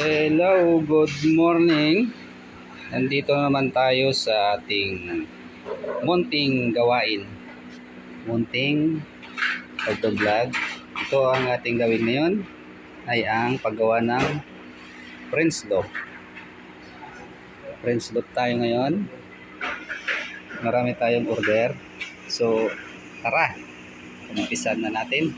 Hello, good morning. Nandito naman tayo sa ating munting gawain. Munting pagbablog. Ito ang ating gawin ngayon ay ang paggawa ng French loaf. French loaf tayo ngayon. Marami tayong order. So, tara. Umpisan na natin.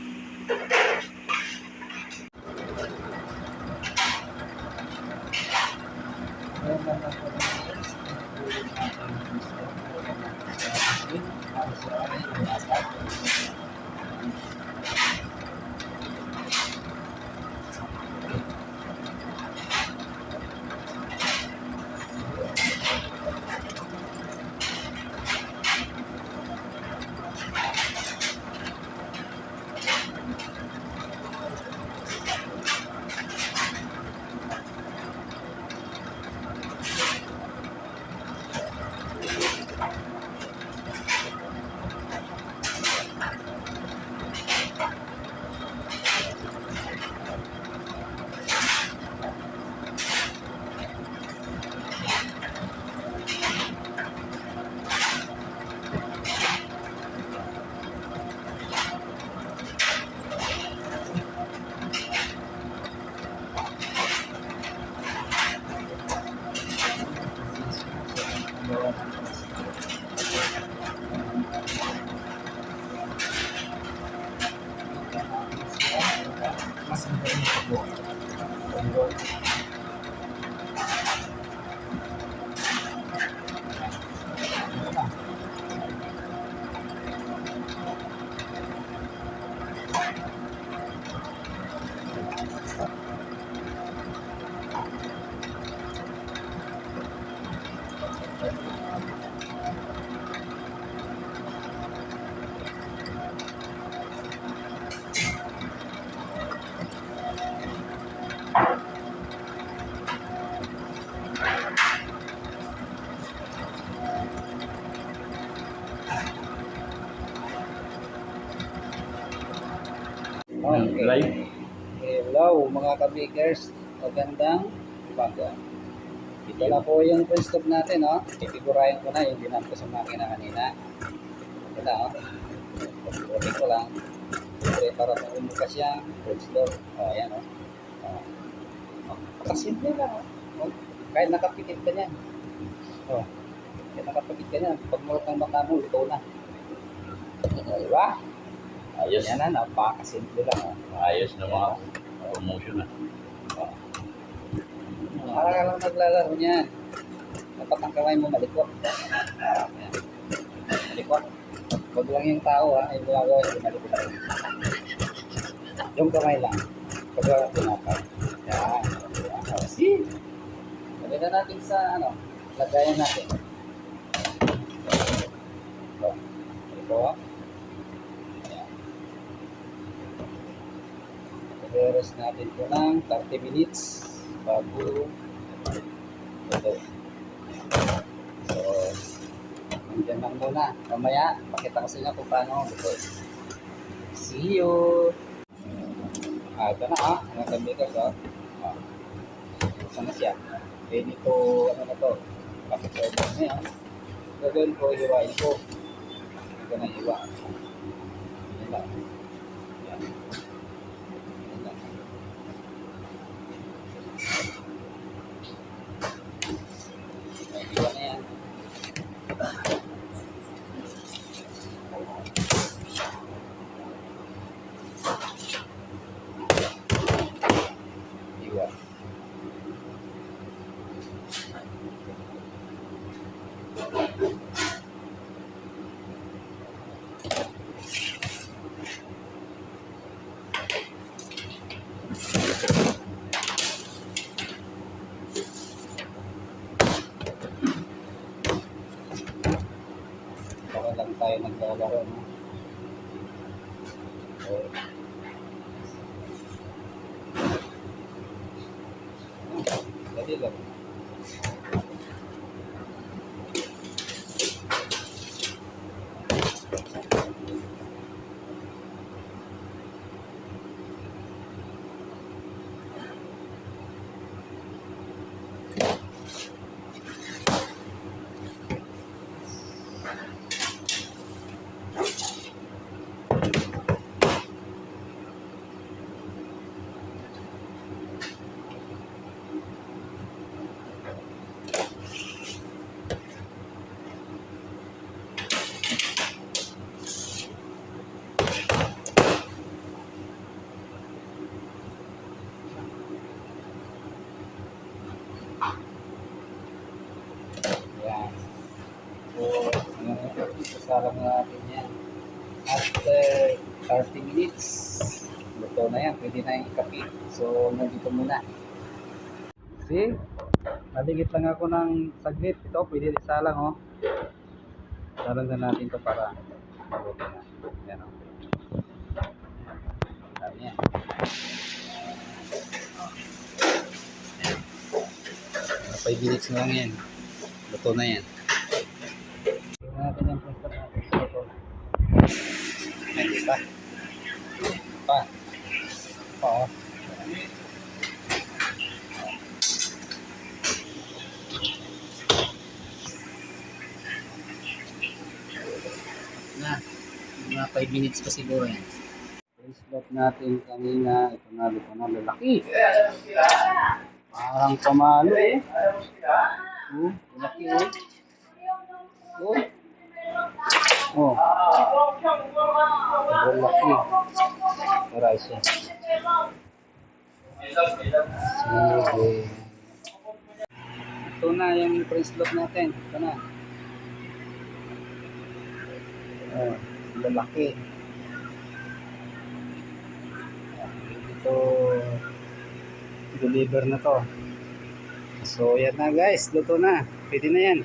Okay. Live. Hello mga kabikers, magandang umaga. Ito na po yung French loaf natin, oh. Ipigurahin ko na yung dinam ko sa makina kanina. Ito na, oh. Pagkutin ko lang. Siyempre, para umukas yung French loaf. Oh, ayan, oh. Kasimple lang, oh. Kahit nakapikit ka niyan. Oh. Kahit nakapikit ka niyan, pag mulot ng mata mo, ito na. Diba? Ayos. Yan na, napakasimple lang. Ayos na mga promotion na. Para ka lang naglalaro niyan. Dapat ang kamay mo malikot. Ayan. Malikot. Huwag lang yung tao, ha. Yung gagawa, yung malikot. Yung kamay lang. Pag wala pinapay. Yan. See? Lagyan na natin sa, lagayan natin. Ito. I-rest natin ito ng 30 minutes bago ito. So, nandiyan lang muna. Mamaya, pakita ko sa inyo kung paano ito. See you! Ito na, mga kabigas, Saan na siya? Ready to, na to? Kapit sa open na yan. Gagawin ko, hiwain ko. Ito na hiwa. Yan lang. Yan. Iwan na yan. Iwan. Baka lang tayo naglalaro, no? Okay. Dali lang. So, sasalang natin yan. After 30 minutes, luto na yan. Pwede na yung kape. So, nandito muna. See? Naligit lang ako ng saglit. Ito, pwede isalang, oh. Salang na natin ito para maluto na. Yan, oh. Dami yan. 5 minutes na lang yan. Luto na yan. Tingnan natin yung pasta natin. Ito. Ayan, di pa. Pa. Pa, oh. Na. Mga 5 minutes pa siguro yan. Slot natin kanina. Ito na, luto na. Lalaki. Parang pamalo eh. Lalaki eh. Oh. Oh. Sobrang laki. Maray siya. Sige. Ito na yung press lock natin. Ito na. Oh, lalaki. Ito deliver na to. So yan na guys, luto na. Pwede na yan.